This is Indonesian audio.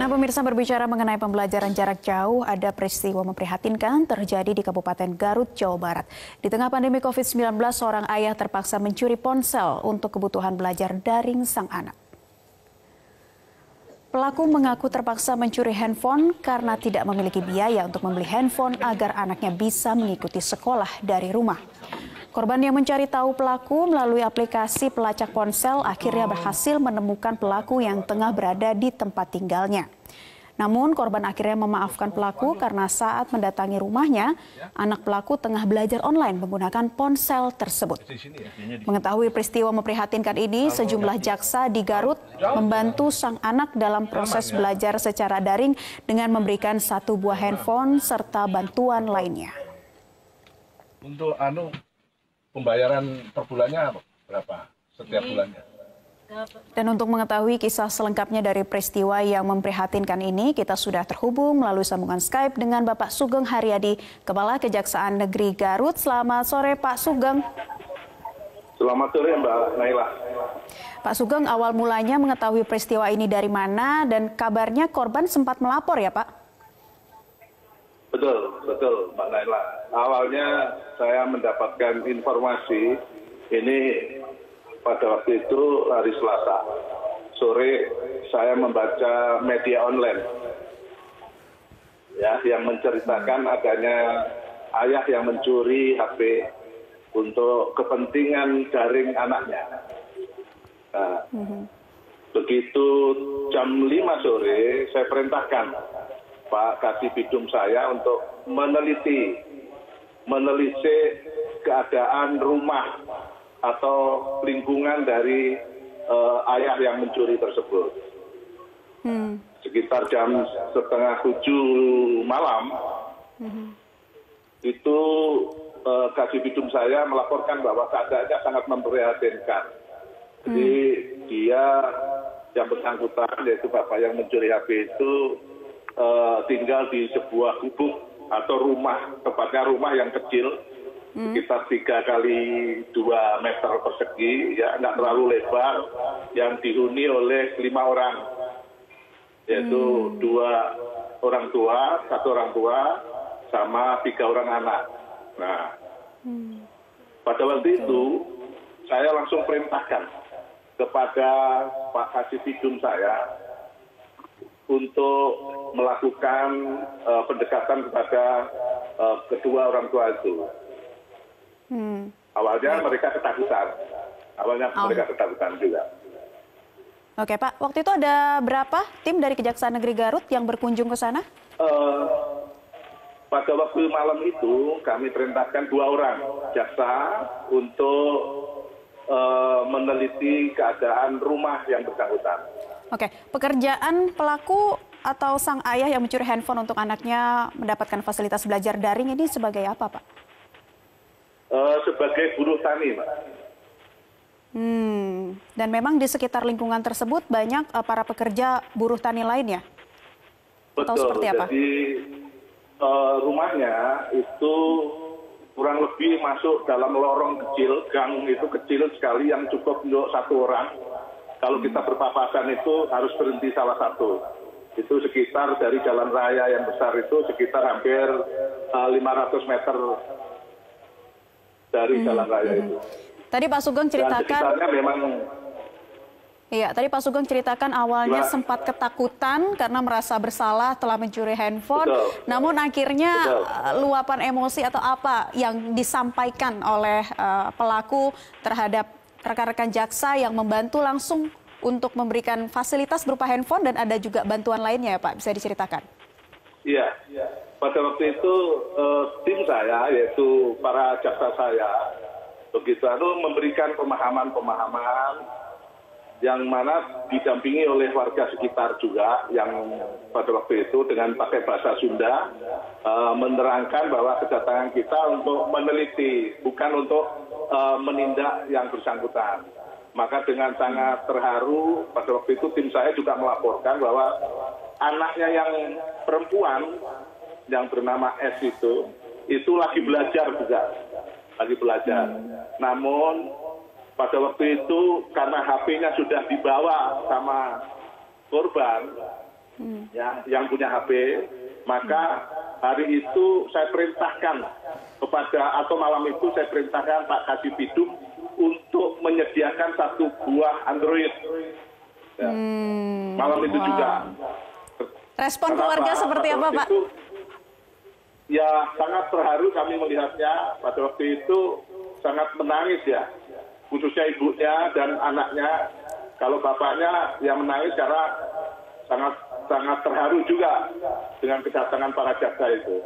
Nah, pemirsa, berbicara mengenai pembelajaran jarak jauh, ada peristiwa memprihatinkan terjadi di Kabupaten Garut, Jawa Barat. Di tengah pandemi COVID-19, seorang ayah terpaksa mencuri ponsel untuk kebutuhan belajar daring sang anak. Pelaku mengaku terpaksa mencuri handphone karena tidak memiliki biaya untuk membeli handphone agar anaknya bisa mengikuti sekolah dari rumah. Korban yang mencari tahu pelaku melalui aplikasi pelacak ponsel akhirnya berhasil menemukan pelaku yang tengah berada di tempat tinggalnya. Namun korban akhirnya memaafkan pelaku karena saat mendatangi rumahnya, anak pelaku tengah belajar online menggunakan ponsel tersebut. Mengetahui peristiwa memprihatinkan ini, sejumlah jaksa di Garut membantu sang anak dalam proses belajar secara daring dengan memberikan 1 buah handphone serta bantuan lainnya. Untuk pembayaran per bulannya berapa setiap bulannya? Dan untuk mengetahui kisah selengkapnya dari peristiwa yang memprihatinkan ini, kita sudah terhubung melalui sambungan Skype dengan Bapak Sugeng Haryadi, Kepala Kejaksaan Negeri Garut. Selamat sore, Pak Sugeng. Selamat sore, Mbak Naila. Pak Sugeng, awal mulanya mengetahui peristiwa ini dari mana dan kabarnya korban sempat melapor ya, Pak? Betul, Mbak Naila. Awalnya saya mendapatkan informasi ini pada waktu itu hari Selasa. Sore saya membaca media online ya yang menceritakan adanya ayah yang mencuri HP untuk kepentingan daring anaknya. Nah, begitu jam 5 sore saya perintahkan Pak Kasibidum saya untuk menelisik keadaan rumah atau lingkungan dari ayah yang mencuri tersebut. Sekitar jam 6:30 malam, itu Kasibidum saya melaporkan bahwa keadaannya sangat memprihatinkan. Jadi dia yang bersangkutan, yaitu bapak yang mencuri HP itu tinggal di sebuah gubuk atau rumah, tepatnya rumah yang kecil, sekitar 3 kali 2 meter persegi, ya nggak terlalu lebar, yang dihuni oleh 5 orang, yaitu 2 orang tua, 1 orang tua, sama 3 orang anak. Nah, pada waktu itu saya langsung perintahkan kepada Pak Kasibidum saya untuk melakukan pendekatan kepada kedua orang tua itu. Awalnya mereka ketakutan. Mereka ketakutan juga. Oke, Pak. Waktu itu ada berapa tim dari Kejaksaan Negeri Garut yang berkunjung ke sana? Pada waktu malam itu kami perintahkan 2 orang jaksa untuk meneliti keadaan rumah yang bersangkutan. Oke, pekerjaan pelaku atau sang ayah yang mencuri handphone untuk anaknya mendapatkan fasilitas belajar daring ini sebagai apa, Pak? Sebagai buruh tani, Pak. Dan memang di sekitar lingkungan tersebut banyak para pekerja buruh tani lain ya? Atau seperti apa? Jadi rumahnya itu kurang lebih masuk dalam lorong kecil, gang itu kecil sekali yang cukup untuk 1 orang. Kalau kita berpapasan itu harus berhenti salah satu. Itu sekitar dari jalan raya yang besar itu sekitar hampir 500 meter dari jalan raya itu. Tadi Pak Sugeng ceritakan. Iya, tadi Pak Sugeng ceritakan awalnya sempat ketakutan karena merasa bersalah telah mencuri handphone. Namun akhirnya luapan emosi atau apa yang disampaikan oleh pelaku terhadap rekan-rekan jaksa yang membantu langsung untuk memberikan fasilitas berupa handphone dan ada juga bantuan lainnya ya Pak, bisa diceritakan? Iya, pada waktu itu tim saya yaitu para jaksa saya begitu memberikan pemahaman yang mana didampingi oleh warga sekitar juga yang pada waktu itu dengan pakai bahasa Sunda menerangkan bahwa kedatangan kita untuk meneliti bukan untuk menindak yang bersangkutan. Maka dengan sangat terharu pada waktu itu tim saya juga melaporkan bahwa anaknya yang perempuan yang bernama S itu lagi belajar juga, lagi belajar. Namun pada waktu itu karena HP-nya sudah dibawa sama korban, yang punya HP, maka hari itu saya perintahkan atau malam itu saya perintahkan Pak Kasibidum untuk menyediakan 1 buah Android. Ya. Malam itu juga. Respon keluarga seperti apa, Pak? Ya, sangat terharu kami melihatnya. Pada waktu itu sangat menangis ya, khususnya ibunya dan anaknya. Kalau bapaknya yang menangis karena sangat terharu juga dengan kedatangan para jaksa itu.